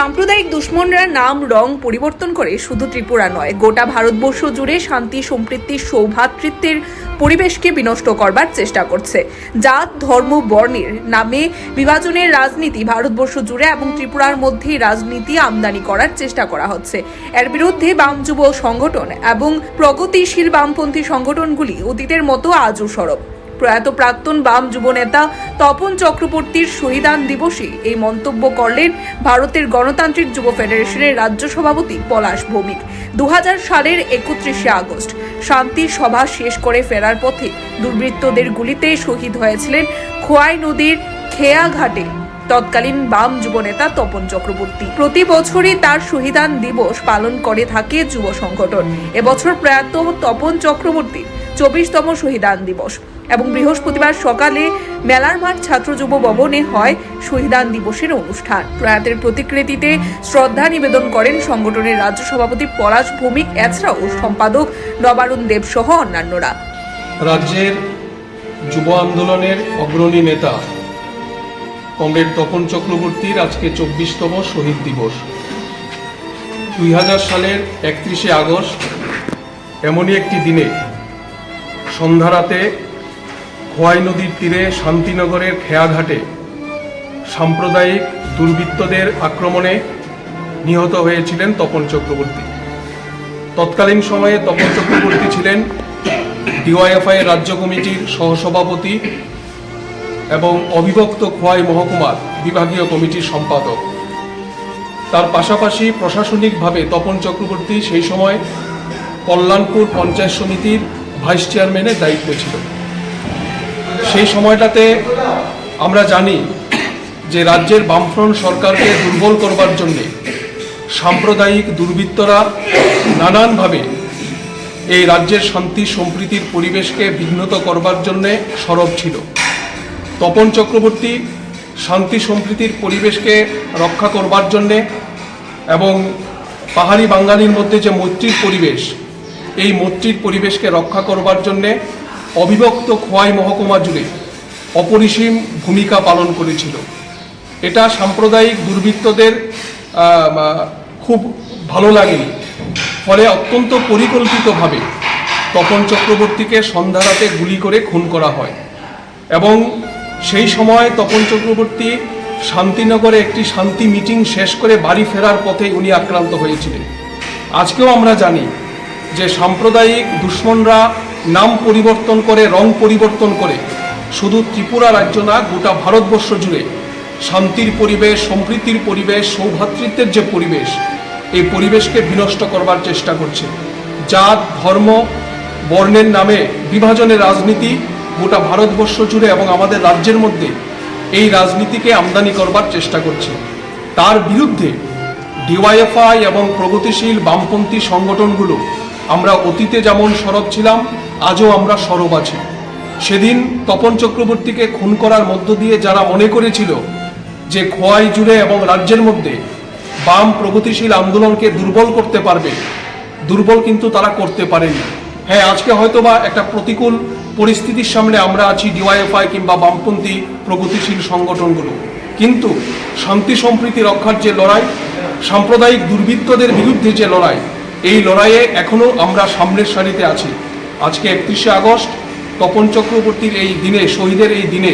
সাম্প্রদায়িক দুশ্মনরা নাম রং পরিবর্তন করে শুধু ত্রিপুরা নয়, গোটা ভারতবর্ষ জুড়ে শান্তি, সম্প্রীতি, সৌভ্রাতৃত্বের পরিবেশকে বিনষ্ট করবার চেষ্টা করছে। জাত, ধর্ম, বর্ণের নামে বিভাজনের রাজনীতি ভারতবর্ষ জুড়ে এবং ত্রিপুরার মধ্যে রাজনীতি আমদানি করার চেষ্টা করা হচ্ছে। এর বিরুদ্ধে বাম যুব সংগঠন এবং প্রগতিশীল বামপন্থী সংগঠনগুলি অতীতের মতো আজও সরব। প্রয়াত প্রাক্তন বাম যুব নেতা তপন চক্রবর্তীর শহীদান দিবসে এই মন্তব্য করলেন ভারতের গণতান্ত্রিক যুব ফেডারেশনের রাজ্য সভাপতি পলাশ ভৌমিক। 2000 সালের 31শে আগস্ট শান্তির সভা শেষ করে ফেরার পথে দুর্বৃত্তদের গুলিতে শহীদ হয়েছিলেন খোয়াই নদীর খেয়াঘাটে তৎকালীন বাম যুব নেতা তপন চক্রবর্তী। প্রতি বছরই তার শহীদান দিবস পালন করে থাকে যুব সংগঠন। এবছর প্রয়াত তপন চক্রবর্তী 24তম শহীদান দিবস এবং বৃহস্পতিবার সকালে মেলার মাঠ ছাত্র যুব ভবনে হয় শহীদান দিবসের অনুষ্ঠান। প্রয়াতের প্রতিকৃতিতে শ্রদ্ধা নিবেদন করেন সংগঠনের রাজ্য সভাপতি পলাশ ভৌমিক, এছাড়াও সম্পাদক নবারুণ দেব সহ অন্যান্যরা। রাজ্যের যুব আন্দোলনের অগ্রণী নেতা কমরেড তপন চক্রবর্তীর আজকে 24তম শহীদ দিবস। 2000 সালের 31শে আগস্ট এমনই একটি দিনে সন্ধ্যারাতে খোয়াই নদীর তীরে শান্তিনগরের খেয়াঘাটে সাম্প্রদায়িক দুর্বৃত্তদের আক্রমণে নিহত হয়েছিলেন তপন চক্রবর্তী। তৎকালীন সময়ে তপন চক্রবর্তী ছিলেন ডিওয়াইএফআই রাজ্য কমিটির সহসভাপতি এবং অবিভক্ত খোয়াই মহকুমার বিভাগীয় কমিটির সম্পাদক। তার পাশাপাশি প্রশাসনিকভাবে তপন চক্রবর্তী সেই সময় কল্যাণপুর পঞ্চায়েত সমিতির ভাইস চেয়ারম্যানের দায়িত্ব ছিল। সেই সময়টাতে আমরা জানি যে রাজ্যের বামফ্রন্ট সরকারকে দুর্বল করবার জন্যে সাম্প্রদায়িক দুর্বৃত্তরা নানানভাবে এই রাজ্যের শান্তি সম্প্রীতির পরিবেশকে বিঘ্নত করবার জন্যে সরব ছিল। তপন চক্রবর্তী শান্তি সম্প্রীতির পরিবেশকে রক্ষা করবার জন্যে এবং পাহাড়ি বাঙালির মধ্যে যে মৈত্রীর পরিবেশ, এই মৈত্রীর পরিবেশকে রক্ষা করবার জন্যে অবিভক্ত খোয়াই মহকুমা জুড়ে অপরিসীম ভূমিকা পালন করেছিল। এটা সাম্প্রদায়িক দুর্বৃত্তদের খুব ভালো লাগেনি, ফলে অত্যন্ত পরিকল্পিতভাবে তপন চক্রবর্তীকে সন্ধ্যারাতে গুলি করে খুন করা হয় এবং সেই সময় তপন চক্রবর্তী শান্তিনগরে একটি শান্তি মিটিং শেষ করে বাড়ি ফেরার পথে উনি আক্রান্ত হয়েছিলেন। আজকেও আমরা জানি যে সাম্প্রদায়িক দুশ্মনরা নাম পরিবর্তন করে, রং পরিবর্তন করে শুধু ত্রিপুরা রাজ্য না, গোটা ভারতবর্ষ জুড়ে শান্তির পরিবেশ, সম্প্রীতির পরিবেশ, সৌভ্রাতৃত্বের যে পরিবেশ, এই পরিবেশকে বিনষ্ট করবার চেষ্টা করছে। জাত, ধর্ম, বর্ণের নামে বিভাজনের রাজনীতি গোটা ভারতবর্ষ জুড়ে এবং আমাদের রাজ্যের মধ্যে এই রাজনীতিকে আমদানি করবার চেষ্টা করছে। তার বিরুদ্ধে ডিওয়াইএফআই এবং প্রগতিশীল বামপন্থী সংগঠনগুলো আমরা অতীতে যেমন সরব ছিলাম, আজও আমরা সরব আছি। সেদিন তপন চক্রবর্তীকে খুন করার মধ্য দিয়ে যারা মনে করেছিল যে খোয়াই জুড়ে এবং রাজ্যের মধ্যে বাম প্রগতিশীল আন্দোলনকে দুর্বল করতে পারবে, দুর্বল কিন্তু তারা করতে পারেনি। হ্যাঁ, আজকে হয়তোবা একটা প্রতিকূল পরিস্থিতির সামনে আমরা আছি ডিওয়াইএফআই কিংবা বামপন্থী প্রগতিশীল সংগঠনগুলো, কিন্তু শান্তি সম্প্রীতি রক্ষার যে লড়াই, সাম্প্রদায়িক দুর্বৃত্তদের বিরুদ্ধে যে লড়াই, এই লড়াইয়ে এখনও আমরা সামনের সারিতে আছি। আজকে 31শে আগস্ট তপন চক্রবর্তীর এই দিনে, শহীদের এই দিনে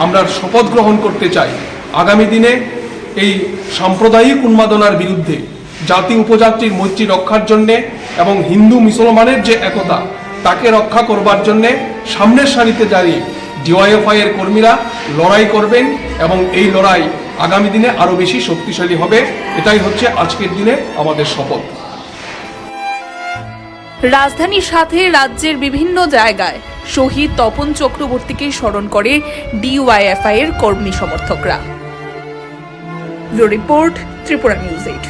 আমরা শপথ গ্রহণ করতে চাই আগামী দিনে এই সাম্প্রদায়িক উন্মাদনার বিরুদ্ধে, জাতি উপজাতির মৈত্রী রক্ষার জন্যে এবং হিন্দু মুসলমানের যে একতা, তাকে রক্ষা করবার জন্যে সামনের সারিতে দাঁড়িয়ে ডিওয়াইএফআই এর কর্মীরা লড়াই করবেন এবং এই লড়াই আগামী দিনে আরও বেশি শক্তিশালী হবে। এটাই হচ্ছে আজকের দিনে আমাদের শপথ। রাজধানীর সাথে রাজ্যের বিভিন্ন জায়গায় শহীদ তপন চক্রবর্তীকে স্মরণ করে ডিওয়াইএফআই এর কর্মী সমর্থকরা। Report Tripura news 8।